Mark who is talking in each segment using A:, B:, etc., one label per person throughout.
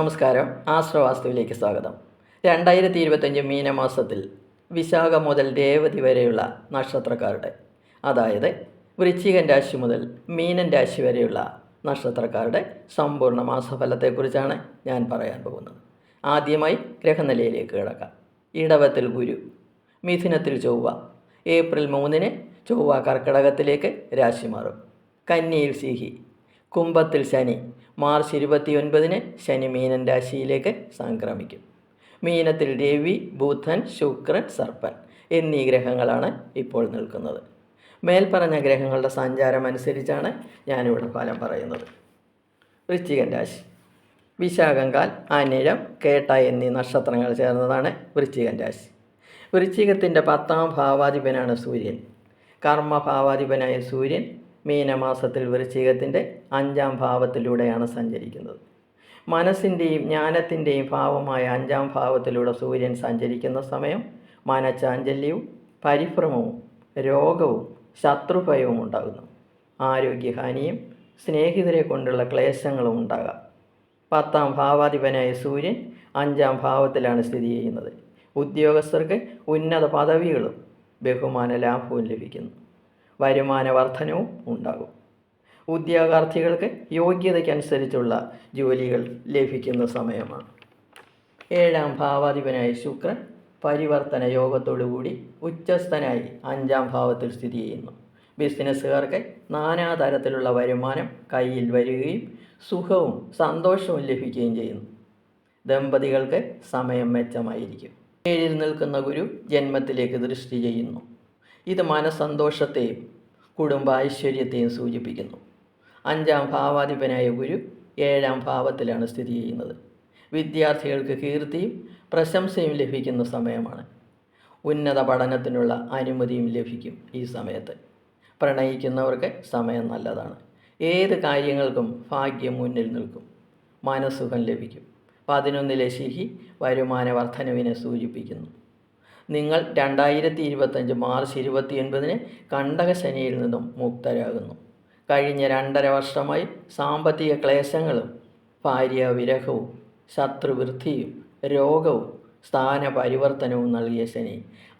A: നമസ്കാരം. ആശ്രവാസ്തുവിലേക്ക് സ്വാഗതം. 2025 മീനമാസത്തിൽ വിശാഖം മുതൽ രേവതി വരെയുള്ള നക്ഷത്രക്കാരുടെ, അതായത് വൃശ്ചികൻ രാശി മുതൽ മീനൻ രാശി വരെയുള്ള നക്ഷത്രക്കാരുടെ സമ്പൂർണ്ണ മാസഫലത്തെക്കുറിച്ചാണ് ഞാൻ പറയാൻ പോകുന്നത്. ആദ്യമായി ഗ്രഹനിലയിലേക്ക് കിടക്കാം. ഇടവത്തിൽ ഗുരു, മിഥുനത്തിൽ ചൊവ്വ. ഏപ്രിൽ 3-ന് ചൊവ്വ കർക്കിടകത്തിലേക്ക് രാശി മാറും. കന്നിയിൽ സിംഹി, കുംഭത്തിൽ ശനി. മാർച്ച് 29-ന് ശനി മീനൻ രാശിയിലേക്ക് സംക്രമിക്കും. മീനത്തിൽ രവി, ബുധൻ, ശുക്രൻ, സർപ്പൻ എന്നീ ഗ്രഹങ്ങളാണ് ഇപ്പോൾ നിൽക്കുന്നത്. മേൽപ്പറഞ്ഞ ഗ്രഹങ്ങളുടെ സഞ്ചാരം അനുസരിച്ചാണ് ഞാനിവിടെ ഫലം പറയുന്നത്. വൃശ്ചികൻ രാശി. വിശാഖങ്കാൽ, അനിഴം, കേട്ട എന്നീ നക്ഷത്രങ്ങൾ ചേർന്നതാണ് വൃശ്ചികൻ രാശി. വൃശ്ചികത്തിൻ്റെ 10ാം ഭാവാധിപനാണ് സൂര്യൻ. കർമ്മഭാവാധിപനായ സൂര്യൻ മീനമാസത്തിൽ വൃശ്ചികത്തിൻ്റെ 5ാം ഭാവത്തിലൂടെയാണ് സഞ്ചരിക്കുന്നത്. മനസ്സിൻ്റെയും ജ്ഞാനത്തിൻ്റെയും ഭാവമായ 5ാം ഭാവത്തിലൂടെ സൂര്യൻ സഞ്ചരിക്കുന്ന സമയം മനഃചാഞ്ചല്യവും പരിഭ്രമവും രോഗവും ശത്രുഭയവും ഉണ്ടാകുന്നു. ആരോഗ്യഹാനിയും സ്നേഹിതരെ കൊണ്ടുള്ള ക്ലേശങ്ങളും ഉണ്ടാകാം. 10ാം ഭാവാധിപനായ സൂര്യൻ 5ാം ഭാവത്തിലാണ് സ്ഥിതി ചെയ്യുന്നത്. ഉദ്യോഗസ്ഥർക്ക് ഉന്നത പദവികളും ബഹുമാന ലാഭവും ലഭിക്കുന്നു. വരുമാന വർധനവും ഉണ്ടാകും. ഉദ്യോഗാർത്ഥികൾക്ക് യോഗ്യതയ്ക്കനുസരിച്ചുള്ള ജോലികൾ ലഭിക്കുന്ന സമയമാണ്. 7ാം ഭാവാധിപനായ ശുക്രൻ പരിവർത്തന യോഗത്തോടുകൂടി ഉച്ചസ്ഥനായി 5ാം ഭാവത്തിൽ സ്ഥിതി ചെയ്യുന്നു. ബിസിനസ്സുകാർക്ക് നാനാതരത്തിലുള്ള വരുമാനം കയ്യിൽ വരികയും സുഖവും സന്തോഷവും ലഭിക്കുകയും ചെയ്യുന്നു. ദമ്പതികൾക്ക് സമയം മെച്ചമായിരിക്കും. 7-ൽ നിൽക്കുന്ന ഗുരു ജന്മത്തിലേക്ക് ദൃഷ്ടി ചെയ്യുന്നു. ഇത് മനസ്സന്തോഷത്തെയും കുടുംബ ഐശ്വര്യത്തെയും സൂചിപ്പിക്കുന്നു. 5ാം ഭാവാധിപനായ ഗുരു 7ാം ഭാവത്തിലാണ് സ്ഥിതി ചെയ്യുന്നത്. വിദ്യാർത്ഥികൾക്ക് കീർത്തിയും പ്രശംസയും ലഭിക്കുന്ന സമയമാണ്. ഉന്നത പഠനത്തിനുള്ള അനുമതിയും ലഭിക്കും ഈ സമയത്ത്. പ്രണയിക്കുന്നവർക്ക് സമയം നല്ലതാണ്. ഏത് കാര്യങ്ങൾക്കും ഭാഗ്യം മുന്നിൽ നിൽക്കും. മനസ്സുഖം ലഭിക്കും. 11-ലെ ശിഖി വരുമാന വർധനവിനെ സൂചിപ്പിക്കുന്നു. നിങ്ങൾ 2025 മാർച്ച് 29-ന് കണ്ടകശനിയിൽ നിന്നും മുക്തരാകുന്നു. കഴിഞ്ഞ 2.5 വർഷമായി സാമ്പത്തിക ക്ലേശങ്ങളും ഭാര്യാവിരഹവും ശത്രുവൃദ്ധിയും രോഗവും സ്ഥാനപരിവർത്തനവും നൽകിയ ശനി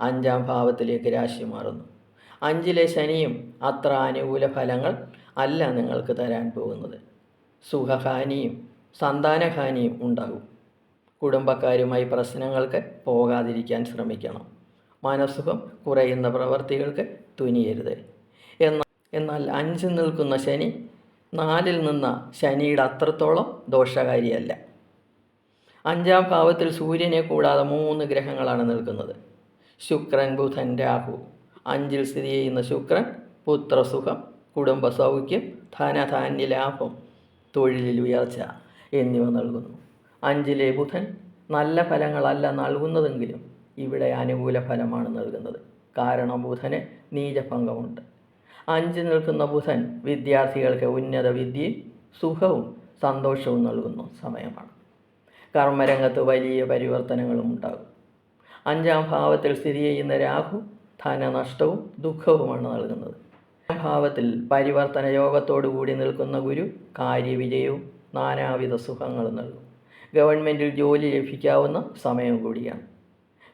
A: 5ാം ഭാവത്തിലേക്ക് രാശി മാറുന്നു. 5-ലെ ശനിയും അത്ര അനുകൂല ഫലങ്ങൾ അല്ല നിങ്ങൾക്ക് തരാൻ പോകുന്നത്. സുഖഹാനിയും സന്താനഹാനിയും ഉണ്ടാകും. കുടുംബക്കാരുമായി പ്രശ്നങ്ങൾക്ക് പോകാതിരിക്കാൻ ശ്രമിക്കണം. മനസ്സുഖം കുറയുന്ന പ്രവർത്തികൾക്ക് തുനിയരുത്. എന്നാൽ 5-ൽ നിൽക്കുന്ന ശനി 4-ൽ നിന്ന ശനിയുടെ അത്രത്തോളം ദോഷകാരിയല്ല. 5ാം ഭാവത്തിൽ സൂര്യനെ കൂടാതെ 3 ഗ്രഹങ്ങളാണ് നിൽക്കുന്നത്. ശുക്രൻ, ബുധൻ, രാഹു. 5-ൽ സ്ഥിതി ചെയ്യുന്ന ശുക്രൻ പുത്രസുഖം, കുടുംബ സൗഖ്യം, ധനധാന്യ ലാഭം, തൊഴിലിൽ ഉയർച്ച എന്നിവ നൽകുന്നു. 5-ലെ ബുധൻ നല്ല ഫലങ്ങളല്ല നൽകുന്നതെങ്കിലും ഇവിടെ അനുകൂല ഫലമാണ് നൽകുന്നത്. കാരണം ബുധന് നീചഭംഗമുണ്ട്. 5 നിൽക്കുന്ന ബുധൻ വിദ്യാർത്ഥികൾക്ക് ഉന്നത വിദ്യയും സുഖവും സന്തോഷവും നൽകുന്ന സമയമാണ്. കർമ്മരംഗത്ത് വലിയ പരിവർത്തനങ്ങളും ഉണ്ടാകും. 5ാം ഭാവത്തിൽ സ്ഥിതി ചെയ്യുന്ന രാഹു ധനനഷ്ടവും ദുഃഖവുമാണ് നൽകുന്നത്. 5ാം ഭാവത്തിൽ പരിവർത്തന യോഗത്തോടു കൂടി നിൽക്കുന്ന ഗുരു കാര്യവിജയവും നാനാവിധ സുഖങ്ങളും നൽകും. ഗവൺമെൻറ്റിൽ ജോലി ലഭിക്കാവുന്ന സമയം കൂടിയാണ്.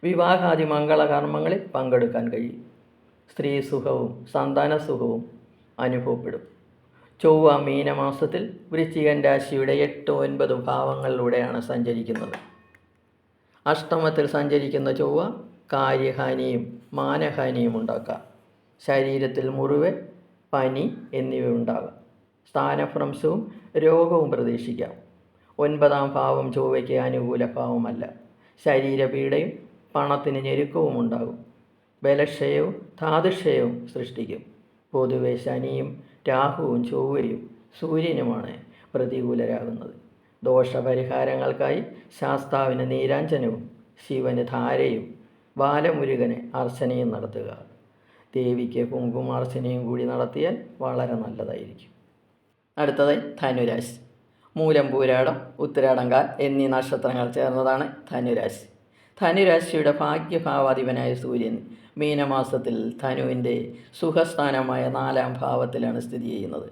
A: വിവാഹാദി മംഗളകർമ്മങ്ങളിൽ പങ്കെടുക്കാൻ കഴിയും. സ്ത്രീ സുഖവും സന്താനസുഖവും അനുഭവപ്പെടും. ചൊവ്വ മീനമാസത്തിൽ വൃശ്ചികൻ രാശിയുടെ 8-9 ഭാവങ്ങളിലൂടെയാണ് സഞ്ചരിക്കുന്നത്. അഷ്ടമത്തിൽ സഞ്ചരിക്കുന്ന ചൊവ്വ കാര്യഹാനിയും മാനഹാനിയും ഉണ്ടാക്കാം. ശരീരത്തിൽ മുറിവ്, പനി എന്നിവ ഉണ്ടാകാം. സ്ഥാനഭ്രംശവും രോഗവും പ്രതീക്ഷിക്കാം. 9ാം ഭാവം ചൊവ്വയ്ക്ക് അനുകൂല ഭാവമല്ല. ശരീരപീഡയും പണത്തിന് ഞെരുക്കവും ഉണ്ടാകും. ബലക്ഷയവും ധാതുക്ഷയവും സൃഷ്ടിക്കും. പൊതുവെ ശനിയും രാഹുവും ചൊവ്വയും സൂര്യനുമാണ് പ്രതികൂലരാകുന്നത്. ദോഷപരിഹാരങ്ങൾക്കായി ശാസ്താവിന് നീരാഞ്ജനവും ശിവന് ധാരയും ബാലമുരുകന് അർച്ചനയും നടത്തുക. ദേവിക്ക് കുങ്കുമാർച്ചനയും കൂടി നടത്തിയാൽ വളരെ നല്ലതായിരിക്കും. അടുത്തതായി ധനുരാശി. മൂലം, പൂരാടം, ഉത്തിരാടങ്കാൽ എന്നീ നക്ഷത്രങ്ങൾ ചേർന്നതാണ് ധനുരാശി. ധനുരാശിയുടെ ഭാഗ്യഭാവാധിപനായ സൂര്യൻ മീനമാസത്തിൽ ധനുവിൻ്റെ സുഖസ്ഥാനമായ 4ാം ഭാവത്തിലാണ് സ്ഥിതി ചെയ്യുന്നത്.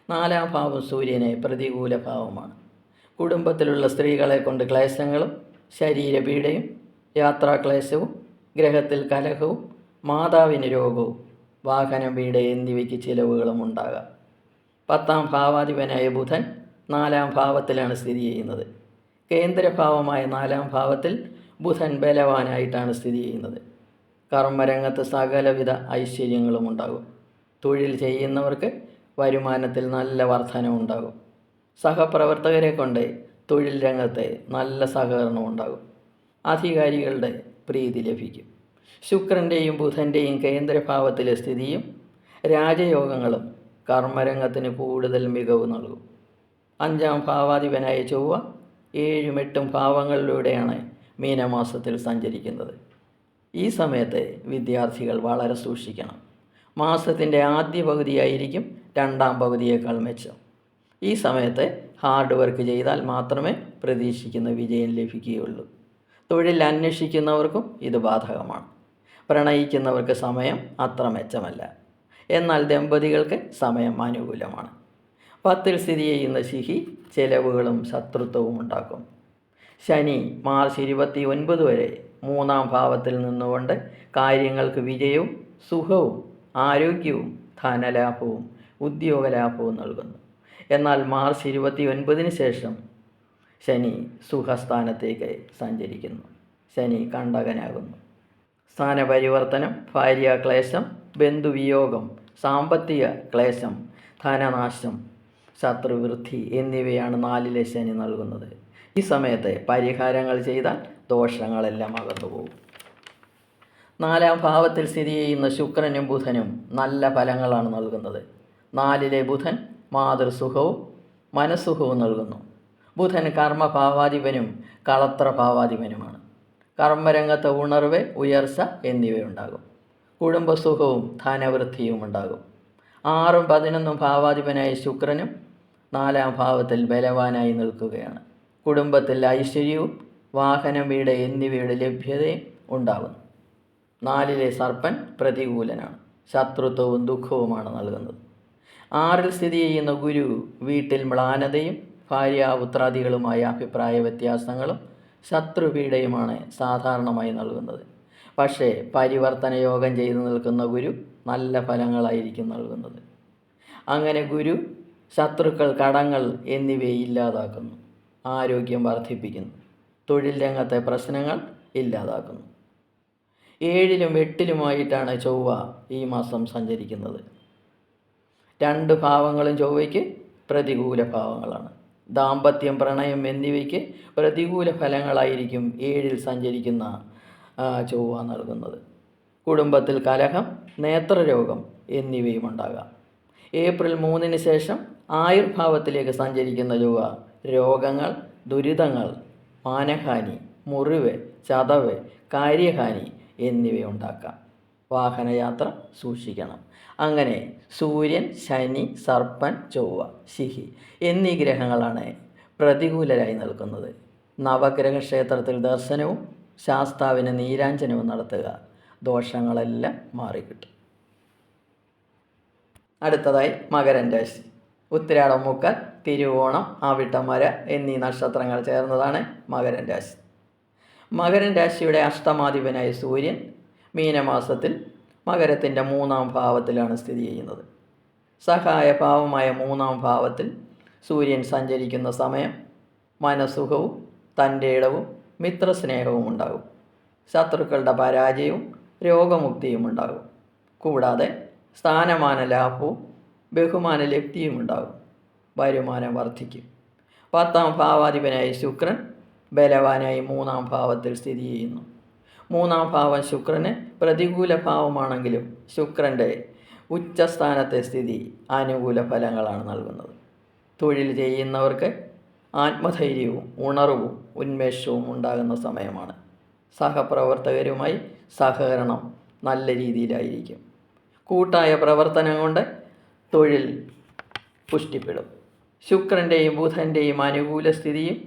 A: 4ാം ഭാവം സൂര്യന് പ്രതികൂല ഭാവമാണ്. കുടുംബത്തിലുള്ള സ്ത്രീകളെ കൊണ്ട് ക്ലേശങ്ങളും ശരീരപീഡയും യാത്രാക്ലേശവും ഗ്രഹത്തിൽ കലഹവും മാതാവിന് രോഗവും വാഹനപീഡ എന്നിവയ്ക്ക് ചിലവുകളും ഉണ്ടാകാം. 10ാം ഭാവാധിപനായ ബുധൻ 4ാം ഭാവത്തിലാണ് സ്ഥിതി ചെയ്യുന്നത്. കേന്ദ്രഭാവമായ 4ാം ഭാവത്തിൽ ബുധൻ ബലവാനായിട്ടാണ് സ്ഥിതി ചെയ്യുന്നത്. കർമ്മരംഗത്ത് സകലവിധ ഐശ്വര്യങ്ങളും ഉണ്ടാകും. തൊഴിൽ ചെയ്യുന്നവർക്ക് വരുമാനത്തിൽ നല്ല വർധനവുണ്ടാകും. സഹപ്രവർത്തകരെ കൊണ്ട് തൊഴിൽ രംഗത്തെ നല്ല സഹകരണം ഉണ്ടാകും. അധികാരികളുടെ പ്രീതി ലഭിക്കും. ശുക്രൻ്റെയും ബുധൻ്റെയും കേന്ദ്രഭാവത്തിലെ സ്ഥിതിയും രാജയോഗങ്ങളും കർമ്മരംഗത്തിന് കൂടുതൽ മികവ് നൽകും. 5ാം ഭാവാധിപനായ ചൊവ്വ 7ഉം 8ഉം ഭാവങ്ങളിലൂടെയാണ് മീനമാസത്തിൽ സഞ്ചരിക്കുന്നത്. ഈ സമയത്ത് വിദ്യാർത്ഥികൾ വളരെ സൂക്ഷിക്കണം. മാസത്തിൻ്റെ ആദ്യ പകുതിയായിരിക്കും 2ാം പകുതിയേക്കാൾ മെച്ചം. ഈ സമയത്ത് ഹാർഡ് വർക്ക് ചെയ്താൽ മാത്രമേ പ്രതീക്ഷിക്കുന്ന വിജയം ലഭിക്കുകയുള്ളൂ. തൊഴിൽ അന്വേഷിക്കുന്നവർക്കും ഇത് ബാധകമാണ്. പ്രണയിക്കുന്നവർക്ക് സമയം അത്ര മെച്ചമല്ല. എന്നാൽ ദമ്പതികൾക്ക് സമയം അനുകൂലമാണ്. 10ൽ സ്ഥിതി ചെയ്യുന്ന ശിഖി ചെലവുകളും ശത്രുത്വവും ഉണ്ടാക്കും. ശനി മാർച്ച് 29 വരെ 3ാം ഭാവത്തിൽ നിന്നുകൊണ്ട് കാര്യങ്ങൾക്ക് വിജയവും സുഖവും ആരോഗ്യവും ധനലാഭവും ഉദ്യോഗലാഭവും നൽകുന്നു. എന്നാൽ മാർച്ച് 29 ശേഷം ശനി സുഖസ്ഥാനത്തേക്ക് സഞ്ചരിക്കുന്നു. ശനി കണ്ടകനാകുന്നു. സ്ഥാനപരിവർത്തനം, ഭാര്യാക്ലേശം, ബന്ധുവിയോഗം, സാമ്പത്തിക ക്ലേശം, ധനനാശം, ശത്രുവൃദ്ധി എന്നിവയാണ് 4ലെ ശനി നൽകുന്നത്. ഈ സമയത്ത് പരിഹാരങ്ങൾ ചെയ്താൽ ദോഷങ്ങളെല്ലാം അകന്നുപോകും. 4ാം ഭാവത്തിൽ സ്ഥിതി ചെയ്യുന്ന ശുക്രനും ബുധനും നല്ല ഫലങ്ങളാണ് നൽകുന്നത്. 4ലെ ബുധൻ മാതൃസുഖവും മനസ്സുഖവും നൽകുന്നു. ബുധൻ കർമ്മഭാവാധിപനും കളത്രഭാവാധിപനുമാണ്. കർമ്മരംഗത്ത് ഉണർവ്, ഉയർച്ച എന്നിവയുണ്ടാകും. കുടുംബസുഖവും ധനവൃദ്ധിയും ഉണ്ടാകും. 6ഉം 11ഉം ഭാവാധിപനായ ശുക്രനും 4ാം ഭാവത്തിൽ ബലവാനായി നിൽക്കുകയാണ്. കുടുംബത്തിൽ ഐശ്വര്യവും വാഹനം, വീട് എന്നിവയുടെ ലഭ്യതയും ഉണ്ടാകുന്നു. 4ലെ സർപ്പൻ പ്രതികൂലനാണ്. ശത്രുത്വവും ദുഃഖവുമാണ് നൽകുന്നത്. 6ൽ സ്ഥിതി ചെയ്യുന്ന ഗുരു വീട്ടിൽ മ്ലാനതയും ഭാര്യാപുത്രാദികളുമായ അഭിപ്രായ വ്യത്യാസങ്ങളും ശത്രുപീഡയുമാണ് സാധാരണമായി നൽകുന്നത്. പക്ഷേ പരിവർത്തന യോഗം ചെയ്തു നിൽക്കുന്ന ഗുരു നല്ല ഫലങ്ങളായിരിക്കും നൽകുന്നത്. അങ്ങനെ ഗുരു ശത്രുക്കൾ, കടങ്ങൾ എന്നിവയെ ഇല്ലാതാക്കുന്നു. ആരോഗ്യം വർദ്ധിപ്പിക്കുന്നു. തൊഴിൽ രംഗത്തെ പ്രശ്നങ്ങൾ ഇല്ലാതാക്കുന്നു. 7ലും 8ലുമായിട്ടാണ് ചൊവ്വ ഈ മാസം സഞ്ചരിക്കുന്നത്. 2 ഭാവങ്ങളും ചൊവ്വയ്ക്ക് പ്രതികൂല ഭാവങ്ങളാണ്. ദാമ്പത്യം, പ്രണയം എന്നിവയ്ക്ക് പ്രതികൂല ഫലങ്ങളായിരിക്കും 7ൽ സഞ്ചരിക്കുന്ന ചൊവ്വ നൽകുന്നത്. കുടുംബത്തിൽ കലഹം, നേത്രരോഗം എന്നിവയും ഉണ്ടാകാം. ഏപ്രിൽ 3 ശേഷം ആയുർഭാവത്തിലേക്ക് സഞ്ചരിക്കുന്ന ചൊവ്വ രോഗങ്ങൾ, ദുരിതങ്ങൾ, മാനഹാനി, മുറിവ്, ചതവ്, കാര്യഹാനി എന്നിവയുണ്ടാക്കാം. വാഹനയാത്ര സൂക്ഷിക്കണം. അങ്ങനെ സൂര്യൻ, ശനി, സർപ്പൻ, ചൊവ്വ, ശിഖി എന്നീ ഗ്രഹങ്ങളാണ് പ്രതികൂലരായി നിൽക്കുന്നത്. നവഗ്രഹ ക്ഷേത്രത്തിൽ ദർശനവും ശാസ്താവിന് നീരാഞ്ജനവും നടത്തുക. ദോഷങ്ങളെല്ലാം മാറിക്കിട്ടും. അടുത്തതായി മകരം രാശി. ഉത്തിരാടം, മുക്കാൽ, തിരുവോണം, അവിട്ടമര എന്നീ നക്ഷത്രങ്ങൾ ചേർന്നതാണ് മകരം രാശി. മകരം രാശിയുടെ അഷ്ടമാധിപനായ സൂര്യൻ മീനമാസത്തിൽ മകരത്തിൻ്റെ 3ാം ഭാവത്തിലാണ് സ്ഥിതി ചെയ്യുന്നത്. സഹായഭാവമായ 3ാം ഭാവത്തിൽ സൂര്യൻ സഞ്ചരിക്കുന്ന സമയം മനസുഖവും തൻ്റെ ഇടവും മിത്രസ്നേഹവും ഉണ്ടാകും. ശത്രുക്കളുടെ പരാജയവും രോഗമുക്തിയും ഉണ്ടാകും. കൂടാതെ സ്ഥാനമാന ലാഭവും ബഹുമാന ലബ്ധിയും ഉണ്ടാകും. വരുമാനം വർദ്ധിക്കും. 10ാം ഭാവാധിപനായ ശുക്രൻ ബലവാനായി 3ാം ഭാവത്തിൽ സ്ഥിതി ചെയ്യുന്നു. 3ാം ഭാവം ശുക്രന് പ്രതികൂല ഭാവമാണെങ്കിലും ശുക്രൻ്റെ ഉച്ചസ്ഥാനത്തെ സ്ഥിതി അനുകൂല ഫലങ്ങളാണ് നൽകുന്നത്. തൊഴിൽ ചെയ്യുന്നവർക്ക് ആത്മധൈര്യവും ഉണർവും ഉന്മേഷവും ഉണ്ടാകുന്ന സമയമാണ്. സഹപ്രവർത്തകരുമായി സഹകരണം നല്ല രീതിയിലായിരിക്കും. കൂട്ടായ പ്രവർത്തനം കൊണ്ട് തൊഴിൽ പുഷ്ടിപ്പെടും. ശുക്രൻ്റെയും ബുധൻ്റെയും അനുകൂല സ്ഥിതിയും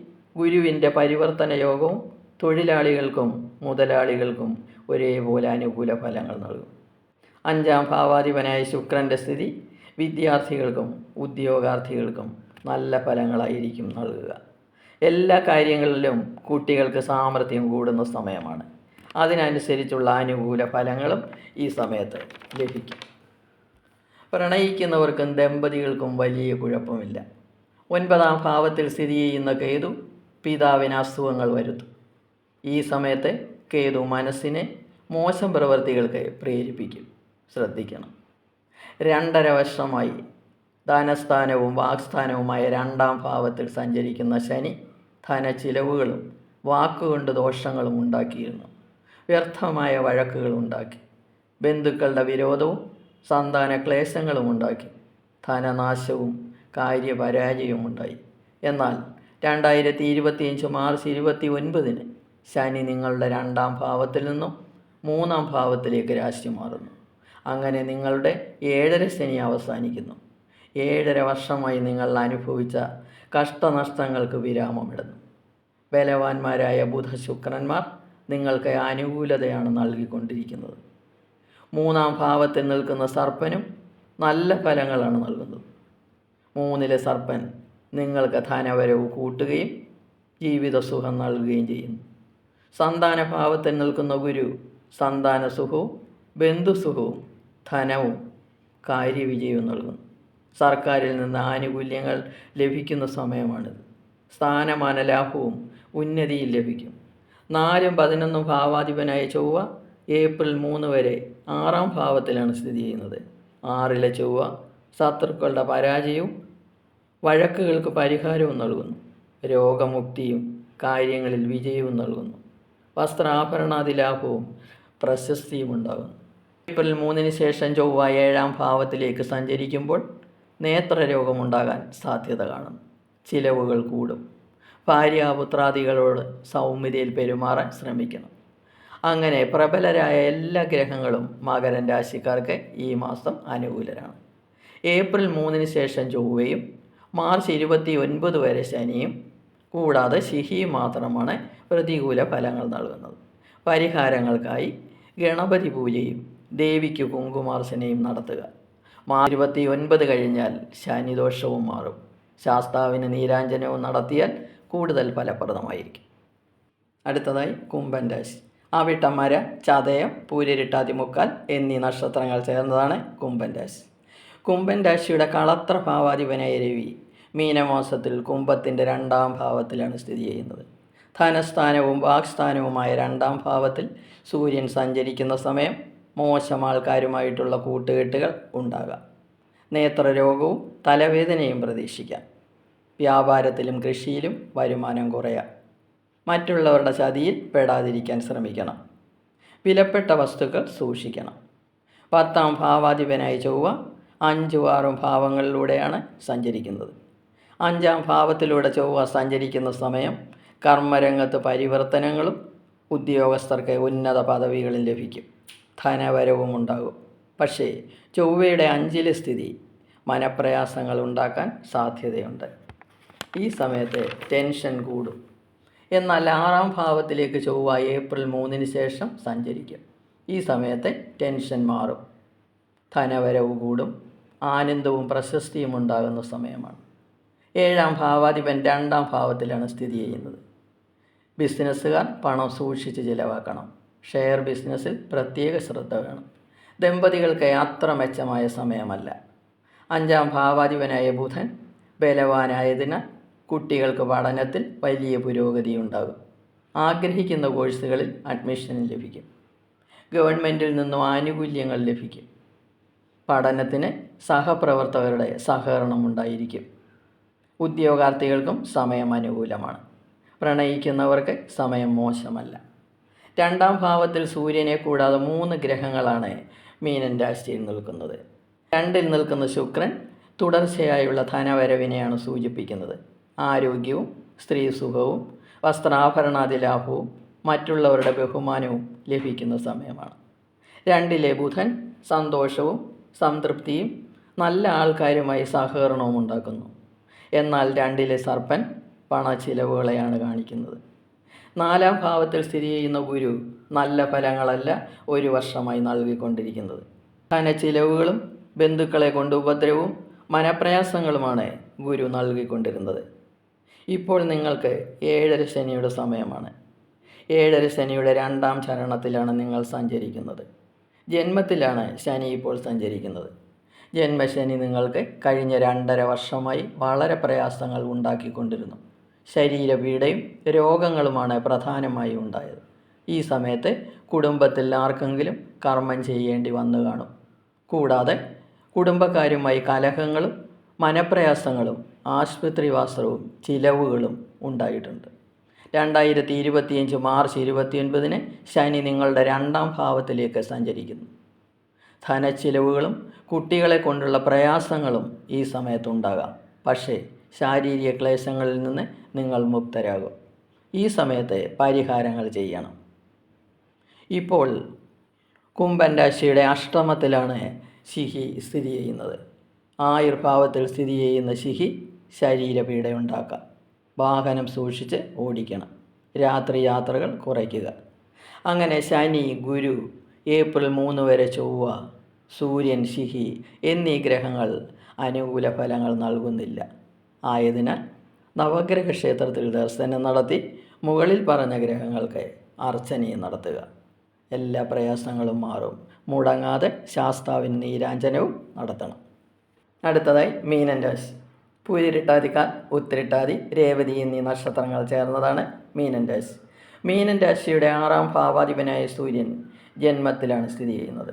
A: ഗുരുവിൻ്റെ പരിവർത്തന യോഗവും തൊഴിലാളികൾക്കും മുതലാളികൾക്കും ഒരേപോലെ അനുകൂല ഫലങ്ങൾ നൽകും. 5ാം ഭാവാധിപനായ ശുക്രൻ്റെ സ്ഥിതി വിദ്യാർത്ഥികൾക്കും ഉദ്യോഗാർത്ഥികൾക്കും നല്ല ഫലങ്ങളായിരിക്കും നൽകുക. എല്ലാ കാര്യങ്ങളിലും കുട്ടികൾക്ക് സാമർഥ്യം കൂടുന്ന സമയമാണ്. അതിനനുസരിച്ചുള്ള അനുകൂല ഫലങ്ങളും ഈ സമയത്ത് ലഭിക്കും. പ്രണയിക്കുന്നവർക്കും ദമ്പതികൾക്കും വലിയ കുഴപ്പമില്ല. 9ാം ഭാവത്തിൽ സ്ഥിതി ചെയ്യുന്ന കേതു പിതാവിന് അസുഖങ്ങൾ വരുത്തും. ഈ സമയത്ത് കേതു മനസ്സിനെ മോശം പ്രവൃത്തികൾക്ക് പ്രേരിപ്പിക്കും. ശ്രദ്ധിക്കണം. 2.5 വർഷമായി ധനസ്ഥാനവും വാക്സ്ഥാനവുമായ 2ാം ഭാവത്തിൽ സഞ്ചരിക്കുന്ന ശനി ധനച്ചിലവുകളും വാക്കുകൊണ്ട് ദോഷങ്ങളും ഉണ്ടാക്കിയിരുന്നു. വ്യർത്ഥമായ വഴക്കുകൾ ഉണ്ടാക്കി. ബന്ധുക്കളുടെ വിരോധവും സന്താന ക്ലേശങ്ങളും ഉണ്ടാക്കി. ധനനാശവും കാര്യപരാജയവും ഉണ്ടായി. എന്നാൽ 2025 മാർച്ച് 29-ന് ശനി നിങ്ങളുടെ 2ാം ഭാവത്തിൽ നിന്നും 3ാം ഭാവത്തിലേക്ക് രാശി മാറുന്നു. അങ്ങനെ നിങ്ങളുടെ 7.5 ശനി അവസാനിക്കുന്നു. 7.5 വർഷമായി നിങ്ങൾ അനുഭവിച്ച കഷ്ടനഷ്ടങ്ങൾക്ക് വിരാമമിടുന്നു. ബലവാന്മാരായ ബുധ ശുക്രന്മാർ നിങ്ങൾക്ക് അനുകൂലതയാണ് നൽകിക്കൊണ്ടിരിക്കുന്നത്. 3ാം ഭാവത്തിൽ നിൽക്കുന്ന സർപ്പനും നല്ല ഫലങ്ങളാണ് നൽകുന്നത്. 3ലെ സർപ്പൻ നിങ്ങൾക്ക് ധനവരവ് കൂട്ടുകയും ജീവിത സുഖം നൽകുകയും ചെയ്യുന്നു. സന്താന ഭാവത്തിൽ നിൽക്കുന്ന ഗുരു സന്താന സുഖവും ബന്ധുസുഖവും ധനവും കാര്യവിജയവും നൽകുന്നു. സർക്കാരിൽ നിന്ന് ആനുകൂല്യങ്ങൾ ലഭിക്കുന്ന സമയമാണിത്. സ്ഥാനമാന ലാഭവും ഉന്നതിയും ലഭിക്കും. 4ഉം 11ഉം ഭാവാധിപനായ ചൊവ്വ ഏപ്രിൽ 3 വരെ 6ാം ഭാവത്തിലാണ് സ്ഥിതി ചെയ്യുന്നത്. 6ലെ ചൊവ്വ ശത്രുക്കളുടെ പരാജയവും വഴക്കുകൾക്ക് പരിഹാരവും നൽകുന്നു. രോഗമുക്തിയും കാര്യങ്ങളിൽ വിജയവും നൽകുന്നു. വസ്ത്രാഭരണാദി ലാഭവും പ്രശസ്തിയും ഉണ്ടാകുന്നു. ഏപ്രിൽ 3-ന് ശേഷം ചൊവ്വ 7ാം ഭാവത്തിലേക്ക് സഞ്ചരിക്കുമ്പോൾ നേത്രരോഗമുണ്ടാകാൻ സാധ്യത കാണുന്നു. ചിലവുകൾ കൂടും. ഭാര്യാപുത്രാദികളോട് സൗമ്യതയിൽ പെരുമാറാൻ ശ്രമിക്കണം. അങ്ങനെ പ്രബലരായ എല്ലാ ഗ്രഹങ്ങളും മകരം രാശിക്കാർക്ക് ഈ മാസം അനുകൂലരാണ്. ഏപ്രിൽ 3-ന് ശേഷം ചൊവ്വയും മാർച്ച് 29 വരെ ശനിയും കൂടാതെ ശിഹിയും മാത്രമാണ് പ്രതികൂല ഫലങ്ങൾ നൽകുന്നത്. പരിഹാരങ്ങൾക്കായി ഗണപതി പൂജയും ദേവിക്ക് കുങ്കുമാർച്ചനയും നടത്തുക. മാർച്ച് 29 കഴിഞ്ഞാൽ ശനിദോഷവും മാറും. ശാസ്താവിന് നീരാഞ്ജനവും നടത്തിയാൽ കൂടുതൽ ഫലപ്രദമായിരിക്കും. അടുത്തതായി കുംഭൻ രാശി. അവിട്ടമര, ചതയം, പൂരിരുട്ടാതിമുക്കാൽ എന്നീ നക്ഷത്രങ്ങൾ ചേർന്നതാണ് കുംഭൻ രാശി. കുംഭൻ രാശിയുടെ കളത്ര ഭാവാധിപനായ രവി മീനമാസത്തിൽ കുംഭത്തിൻ്റെ 2ാം ഭാവത്തിലാണ് സ്ഥിതി ചെയ്യുന്നത്. ധനസ്ഥാനവും വാക്സ്ഥാനവുമായ 2ാം ഭാവത്തിൽ സൂര്യൻ സഞ്ചരിക്കുന്ന സമയം മോശം ആൾക്കാരുമായിട്ടുള്ള കൂട്ടുകെട്ടുകൾ ഉണ്ടാകാം. നേത്രരോഗവും തലവേദനയും പ്രതീക്ഷിക്കാം. വ്യാപാരത്തിലും കൃഷിയിലും വരുമാനം കുറയാം. മറ്റുള്ളവരുടെ ചതിയിൽ പെടാതിരിക്കാൻ ശ്രമിക്കണം. വിലപ്പെട്ട വസ്തുക്കൾ സൂക്ഷിക്കണം. 10ാം ഭാവാധിപനായ ചൊവ്വ 5ഉം 6ഉം ഭാവങ്ങളിലൂടെയാണ് സഞ്ചരിക്കുന്നത്. 5ാം ഭാവത്തിലൂടെ ചൊവ്വ സഞ്ചരിക്കുന്ന സമയം കർമ്മരംഗത്ത് പരിവർത്തനങ്ങളും ഉദ്യോഗസ്ഥർക്ക് ഉന്നത പദവികളും ലഭിക്കും. ധനവരവും ഉണ്ടാകും. പക്ഷേ ചൊവ്വയുടെ 5ലെ സ്ഥിതി മനപ്രയാസങ്ങൾ ഉണ്ടാക്കാൻ സാധ്യതയുണ്ട്. ഈ സമയത്ത് ടെൻഷൻ കൂടും. എന്നാൽ 6ാം ഭാവത്തിലേക്ക് ചൊവ്വ ഏപ്രിൽ 3-ന് ശേഷം സഞ്ചരിക്കും. ഈ സമയത്ത് ടെൻഷൻ മാറും. ധനവരവ് കൂടും. ആനന്ദവും പ്രശസ്തിയും ഉണ്ടാകുന്ന സമയമാണ്. 7ാം ഭാവാധിപൻ 2ാം ഭാവത്തിലാണ് സ്ഥിതി ചെയ്യുന്നത്. ബിസിനസ്സുകാർ പണം സൂക്ഷിച്ച് ചിലവാക്കണം. ഷെയർ ബിസിനസ്സിൽ പ്രത്യേക ശ്രദ്ധ വേണം. ദമ്പതികൾക്ക് അത്ര മെച്ചമായ സമയമല്ല. 5ാം ഭാവാധിപനായ ബുധൻ ബലവാനായതിനാൽ കുട്ടികൾക്ക് പഠനത്തിൽ വലിയ പുരോഗതി ഉണ്ടാകും. ആഗ്രഹിക്കുന്ന കോഴ്സുകളിൽ അഡ്മിഷൻ ലഭിക്കും. ഗവൺമെൻറ്റിൽ നിന്നും ആനുകൂല്യങ്ങൾ ലഭിക്കും. പഠനത്തിന് സഹപ്രവർത്തകരുടെ സഹകരണം ഉണ്ടായിരിക്കും. ഉദ്യോഗാർത്ഥികൾക്കും സമയം അനുകൂലമാണ്. പ്രണയിക്കുന്നവർക്ക് സമയം മോശമല്ല. 2ാം ഭാവത്തിൽ സൂര്യനെ കൂടാതെ 3 ഗ്രഹങ്ങളാണ് മീനൻ രാശിയിൽ നിൽക്കുന്നത്. 2-ൽ നിൽക്കുന്ന ശുക്രൻ തുടർച്ചയായുള്ള ധനവരവിനെയാണ് സൂചിപ്പിക്കുന്നത്. ആരോഗ്യവും സ്ത്രീ സുഖവും വസ്ത്രാഭരണാദി ലാഭവും മറ്റുള്ളവരുടെ ബഹുമാനവും ലഭിക്കുന്ന സമയമാണ്. 2-ലെ ബുധൻ സന്തോഷവും സംതൃപ്തിയും നല്ല ആൾക്കാരുമായി സഹകരണവും ഉണ്ടാക്കുന്നു. എന്നാൽ 2-ലെ സർപ്പൻ പണച്ചിലവുകളെയാണ് കാണിക്കുന്നത്. 4ാം ഭാവത്തിൽ സ്ഥിതി ചെയ്യുന്ന ഗുരു നല്ല ഫലങ്ങളല്ല 1 വർഷമായി നൽകിക്കൊണ്ടിരിക്കുന്നത്. ധനച്ചിലവുകളും ബന്ധുക്കളെ കൊണ്ട് ഉപദ്രവവും മനപ്രയാസങ്ങളുമാണ് ഗുരു നൽകിക്കൊണ്ടിരുന്നത്. ഇപ്പോൾ നിങ്ങൾക്ക് 7.5 ശനിയുടെ സമയമാണ്. 7.5 ശനിയുടെ 2ാം ചരണത്തിലാണ് നിങ്ങൾ സഞ്ചരിക്കുന്നത്. ജന്മത്തിലാണ് ശനി ഇപ്പോൾ സഞ്ചരിക്കുന്നത്. ജന്മശനി നിങ്ങൾക്ക് കഴിഞ്ഞ 2.5 വർഷമായി വളരെ പ്രയാസങ്ങൾ ഉണ്ടാക്കിക്കൊണ്ടിരുന്നു. ശരീരപീഡയും രോഗങ്ങളുമാണ് പ്രധാനമായും ഉണ്ടായത്. ഈ സമയത്ത് കുടുംബത്തിൽ ആർക്കെങ്കിലും കർമ്മം ചെയ്യേണ്ടി വന്നു കാണും. കൂടാതെ കുടുംബക്കാരുമായി കലഹങ്ങളും മനപ്രയാസങ്ങളും ആശുപത്രിവാസവും ചിലവുകളും ഉണ്ടായിട്ടുണ്ട്. 2025 മാർച്ച് 29 ശനി നിങ്ങളുടെ 2ാം ഭാവത്തിലേക്ക് സഞ്ചരിക്കുന്നു. ധനച്ചിലവുകളും കുട്ടികളെ കൊണ്ടുള്ള പ്രയാസങ്ങളും ഈ സമയത്തുണ്ടാകാം. പക്ഷേ ശാരീരിക ക്ലേശങ്ങളിൽ നിന്ന് നിങ്ങൾ മുക്തരാകും. ഈ സമയത്ത് പരിഹാരങ്ങൾ ചെയ്യണം. ഇപ്പോൾ കുംഭൻ രാശിയുടെ അഷ്ടമത്തിലാണ് ശിഹി സ്ഥിതി ചെയ്യുന്നത്. ആയുർഭാവത്തിൽ സ്ഥിതി ചെയ്യുന്ന ശിഹി ശരീരപീഡയുണ്ടാക്കാം. വാഹനം സൂക്ഷിച്ച് ഓടിക്കണം. രാത്രി യാത്രകൾ കുറയ്ക്കുക. അങ്ങനെ ശനി, ഗുരു, ഏപ്രിൽ 3 വരെ ചൊവ്വ, സൂര്യൻ, ശിഹി എന്നീ ഗ്രഹങ്ങൾ അനുകൂല ഫലങ്ങൾ നൽകുന്നില്ല. ആയതിനാൽ നവഗ്രഹ ക്ഷേത്രത്തിൽ ദർശനം നടത്തി മുകളിൽ പറഞ്ഞ ഗ്രഹങ്ങൾക്ക് അർച്ചനയും നടത്തുക. എല്ലാ പ്രയാസങ്ങളും മാറും. മുടങ്ങാതെ ശാസ്താവിന് നീരാഞ്ജനവും നടത്തണം. അടുത്തതായി മീനൻ രാശി. പൂരിട്ടാതിക്കാൽ, ഉത്തിരിട്ടാതി, രേവതി എന്നീ നക്ഷത്രങ്ങൾ ചേർന്നതാണ് മീനൻ രാശി. മീനൻ രാശിയുടെ 6ാം ഭാവാധിപനായ സൂര്യൻ ജന്മത്തിലാണ് സ്ഥിതി ചെയ്യുന്നത്.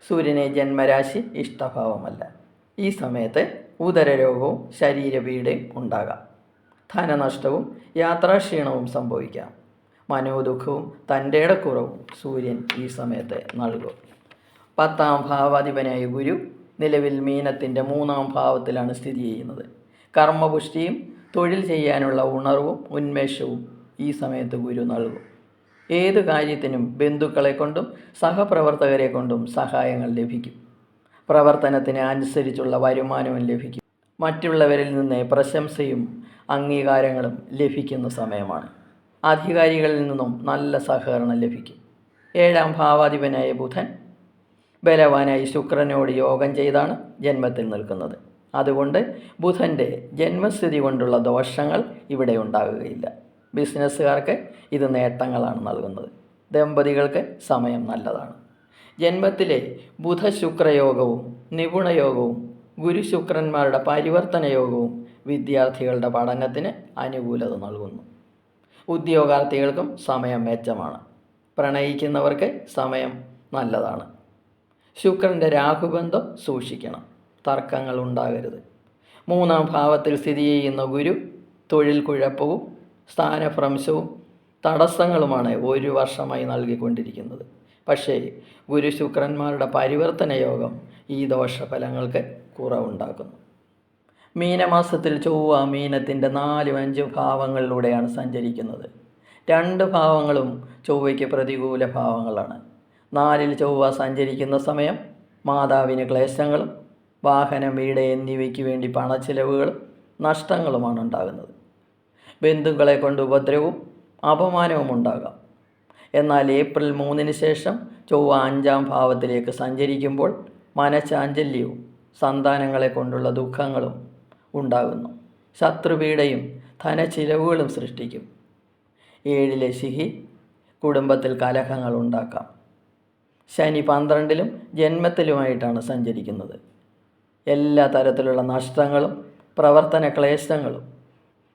A: സൂര്യനെ ജന്മരാശി ഇഷ്ടഭാവമല്ല. ഈ സമയത്ത് ഉദരരോഗവും ശരീരപീഡയും ഉണ്ടാകാം. ധനനഷ്ടവും യാത്രാക്ഷീണവും സംഭവിക്കാം. മനോദുഃഖവും തൻ്റെടക്കുറവും സൂര്യൻ ഈ സമയത്ത് നൽകും. 10ാം ഭാവാധിപനായ ഗുരു നിലവിൽ മീനത്തിൻ്റെ 3ാം ഭാവത്തിലാണ് സ്ഥിതി ചെയ്യുന്നത്. കർമ്മപുഷ്ടിയും തൊഴിൽ ചെയ്യാനുള്ള ഉണർവും ഉന്മേഷവും ഈ സമയത്ത് ഗുരു നൽകും. ഏത് കാര്യത്തിനും ബന്ധുക്കളെ കൊണ്ടും സഹപ്രവർത്തകരെ കൊണ്ടും സഹായങ്ങൾ ലഭിക്കും. പ്രവർത്തനത്തിന് അനുസരിച്ചുള്ള വരുമാനവും ലഭിക്കും. മറ്റുള്ളവരിൽ നിന്ന് പ്രശംസയും അംഗീകാരങ്ങളും ലഭിക്കുന്ന സമയമാണ്. അധികാരികളിൽ നിന്നും നല്ല സഹകരണം ലഭിക്കും. 7ാം ഭാവാധിപനായ ബുധൻ ബലവാനായി ശുക്രനോട് യോഗം ചെയ്താണ് ജന്മത്തിൽ നിൽക്കുന്നത്. അതുകൊണ്ട് ബുധൻ്റെ ജന്മസ്ഥിതി കൊണ്ടുള്ള ദോഷങ്ങൾ ഇവിടെ ഉണ്ടാകുകയില്ല. ബിസിനസ്സുകാർക്ക് ഇത് നേട്ടങ്ങളാണ് നൽകുന്നത്. ദമ്പതികൾക്ക് സമയം നല്ലതാണ്. ജന്മത്തിലെ ബുധ-ശുക്രയോഗവും നിപുണയോഗവും ഗുരു-ശുക്രന്മാരുടെ പരിവർത്തന യോഗവും വിദ്യാർത്ഥികളുടെ പഠനത്തിന് അനുകൂലത നൽകുന്നു. ഉദ്യോഗാർത്ഥികൾക്കും സമയം മെച്ചമാണ്. പ്രണയിക്കുന്നവർക്ക് സമയം നല്ലതാണ്. ശുക്രൻ്റെ രാഹുബന്ധം സൂക്ഷിക്കണം. തർക്കങ്ങൾ ഉണ്ടാകരുത്. 3ാം ഭാവത്തിൽ സ്ഥിതി ചെയ്യുന്ന ഗുരു തൊഴിൽ കുഴപ്പവും സ്ഥാനഭ്രംശവും തടസ്സങ്ങളുമാണ് 1 വർഷമായി നൽകിക്കൊണ്ടിരിക്കുന്നത്. പക്ഷേ ഗുരു ശുക്രന്മാരുടെ പരിവർത്തന യോഗം ഈ ദോഷഫലങ്ങൾക്ക് കുറവുണ്ടാക്കുന്നു. മീനമാസത്തിൽ ചൊവ്വ മീനത്തിൻ്റെ 4, 5 ഭാവങ്ങളിലൂടെയാണ് സഞ്ചരിക്കുന്നത്. 2 ഭാവങ്ങളും ചൊവ്വയ്ക്ക് പ്രതികൂല ഭാവങ്ങളാണ്. 4-ൽ ചൊവ്വ സഞ്ചരിക്കുന്ന സമയം മാതാവിന് ക്ലേശങ്ങളും വാഹനം, വീട് എന്നിവയ്ക്ക് വേണ്ടി പണച്ചിലവുകളും നഷ്ടങ്ങളുമാണ് ഉണ്ടാകുന്നത്. ബന്ധുക്കളെ കൊണ്ട് ഉപദ്രവവും അപമാനവും ഉണ്ടാകാം. എന്നാൽ ഏപ്രിൽ 3 ശേഷം ചൊവ്വ 5ാം ഭാവത്തിലേക്ക് സഞ്ചരിക്കുമ്പോൾ മനഃചാഞ്ചല്യവും സന്താനങ്ങളെ കൊണ്ടുള്ള ദുഃഖങ്ങളും ഉണ്ടാകുന്നു. ശത്രുപീഡയും ധനച്ചിലവുകളും സൃഷ്ടിക്കും. 7ലെ ശിഹി കുടുംബത്തിൽ കലഹങ്ങൾ ഉണ്ടാക്കാം. ശനി 12ലും ജന്മത്തിലുമായിട്ടാണ് സഞ്ചരിക്കുന്നത്. എല്ലാ തരത്തിലുള്ള നഷ്ടങ്ങളും പ്രവർത്തന ക്ലേശങ്ങളും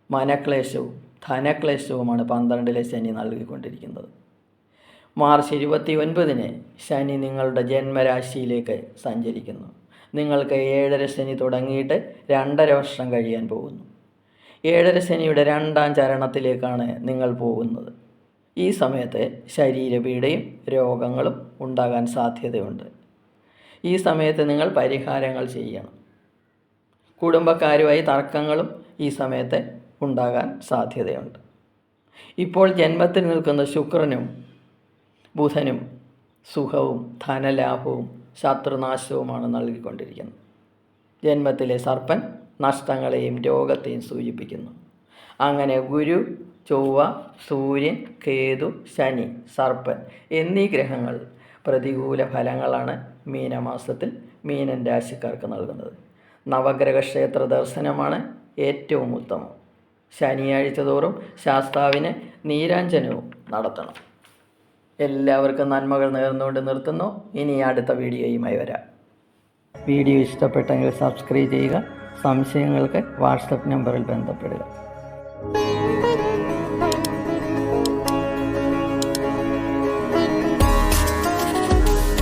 A: മനക്ലേശവും ധനക്ലേശവുമാണ് 12ലെ ശനി നൽകിക്കൊണ്ടിരിക്കുന്നത്. മാർച്ച് 29 ശനി നിങ്ങളുടെ ജന്മരാശിയിലേക്ക് സഞ്ചരിക്കുന്നു. നിങ്ങൾക്ക് 7.5 ശനി തുടങ്ങിയിട്ട് 2.5 വർഷം കഴിയാൻ പോകുന്നു. 7.5 ശനിയുടെ 2ാം ചരണത്തിലേക്കാണ് നിങ്ങൾ പോകുന്നത്. ഈ സമയത്ത് ശരീരപീഡയും രോഗങ്ങളും ഉണ്ടാകാൻ സാധ്യതയുണ്ട്. ഈ സമയത്ത് നിങ്ങൾ പരിഹാരങ്ങൾ ചെയ്യണം. കുടുംബക്കാരുമായി തർക്കങ്ങളും ഈ സമയത്ത് ഉണ്ടാകാൻ സാധ്യതയുണ്ട്. ഇപ്പോൾ ജന്മത്തിൽ നിൽക്കുന്ന ശുക്രനും ബുധനും സുഖവും ധനലാഭവും ശത്രുനാശവുമാണ് നൽകിക്കൊണ്ടിരിക്കുന്നത്. ജന്മത്തിലെ സർപ്പൻ നഷ്ടങ്ങളെയും രോഗത്തെയും സൂചിപ്പിക്കുന്നു. അങ്ങനെ ഗുരു, ചൊവ്വ, സൂര്യൻ, കേതു, ശനി, സർപ്പൻ എന്നീ ഗ്രഹങ്ങൾ പ്രതികൂല ഫലങ്ങളാണ് മീനമാസത്തിൽ മീനൻ രാശിക്കാർക്ക് നൽകുന്നത്. നവഗ്രഹ ക്ഷേത്ര ദർശനമാണ് ഏറ്റവും ഉത്തമം. ശനിയാഴ്ച തോറും ശാസ്താവിന് നീരാഞ്ജനവും നടത്തണം. എല്ലാവർക്കും നന്മകൾ നേർന്നുകൊണ്ട് നിർത്തുന്നു. ഇനി അടുത്ത വീഡിയോയുമായി വരാം. വീഡിയോ ഇഷ്ടപ്പെട്ടെങ്കിൽ സബ്സ്ക്രൈബ് ചെയ്യുക. സംശയങ്ങൾക്ക് വാട്സപ്പ് നമ്പറിൽ ബന്ധപ്പെടുക.